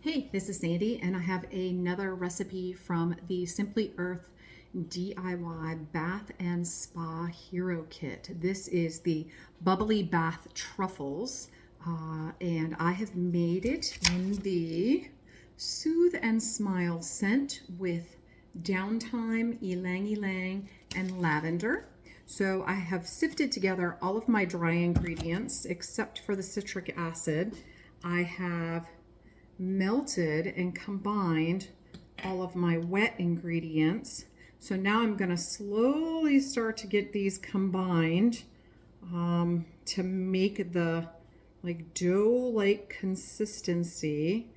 Hey, this is Sandy, and I have another recipe from the Simply Earth DIY Bath and Spa Hero Kit. This is the Bubbly Bath Truffles, and I have made it in the Soothe and Smile scent with Downtime, Ylang Ylang, and Lavender. So I have sifted together all of my dry ingredients except for the citric acid. I have melted and combined all of my wet ingredients. So now I'm going to slowly start to get these combined to make the like dough-like consistency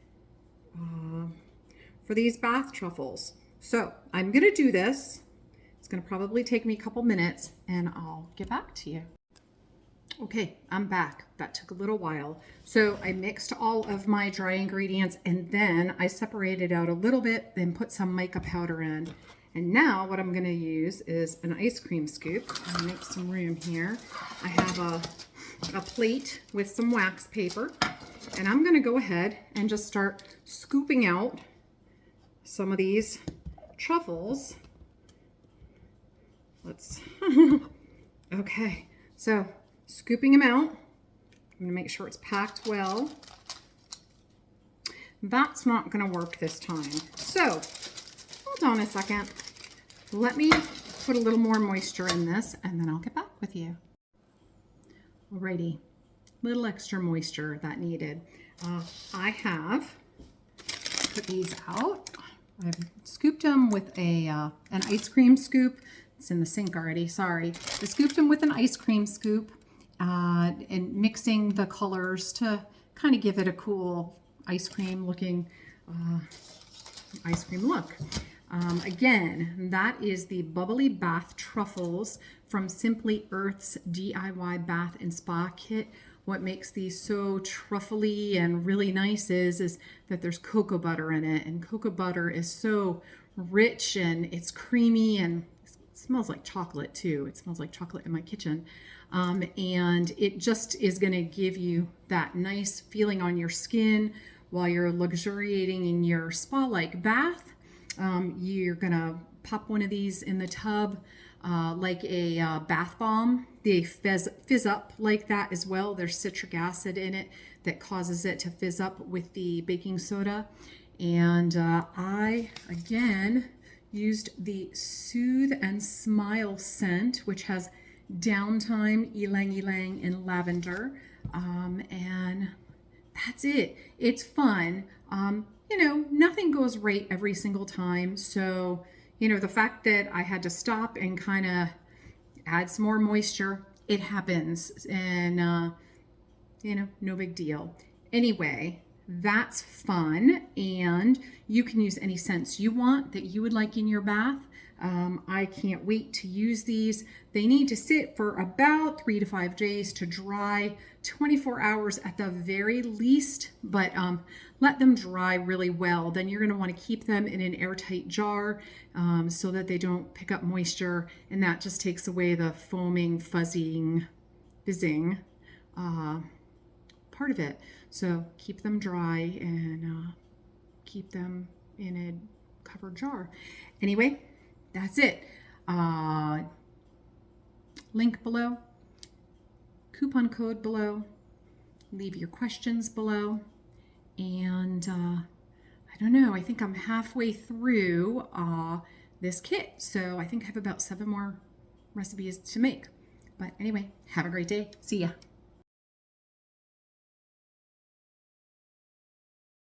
for these bath truffles. So I'm going to do this. It's going to probably take me a couple minutes and I'll get back to you. Okay, I'm back. That took a little while. So I mixed all of my dry ingredients and then I separated out a little bit and put some mica powder in. And now what I'm going to use is an ice cream scoop. I'll make some room here. I have a plate with some wax paper, and I'm going to go ahead and just start scooping out some of these truffles. Okay, so scooping them out. I'm going to make sure it's packed well. That's not going to work this time. So hold on a second. Let me put a little more moisture in this and then I'll get back with you. Alrighty, little extra moisture that needed. I have put these out. I've scooped them with an ice cream scoop. It's in the sink already, sorry. I scooped them with an ice cream scoop. And mixing the colors to kind of give it a cool ice cream looking ice cream look. Again, that is the Bubbly Bath Truffles from Simply Earth's DIY Bath and Spa Kit. What makes these so truffly and really nice is that there's cocoa butter in it, and cocoa butter is so rich and it's creamy and it smells like chocolate too. It smells like chocolate in my kitchen. And it just is going to give you that nice feeling on your skin while you're luxuriating in your spa-like bath. You're going to pop one of these in the tub like a bath bomb. They fizz up like that as well. There's citric acid in it that causes it to fizz up with the baking soda. And I, again, used the Soothe and Smile scent, which has Downtime, Ylang Ylang, and Lavender. And that's it. It's fun. You know, nothing goes right every single time. So, you know, the fact that I had to stop and kind of add some more moisture, it happens. And, you know, no big deal. Anyway, that's fun. And you can use any scents you want that you would like in your bath. I can't wait to use these. They need to sit for about 3 to 5 days to dry, 24 hours at the very least, but let them dry really well. Then you're going to want to keep them in an airtight jar so that they don't pick up moisture, and that just takes away the foaming, fuzzying, fizzing part of it. So keep them dry and keep them in a covered jar. Anyway, that's it. Link below, coupon code below, leave your questions below, and I don't know, I think I'm halfway through this kit, so I think I have about 7 more recipes to make. But anyway, have a great day. See ya.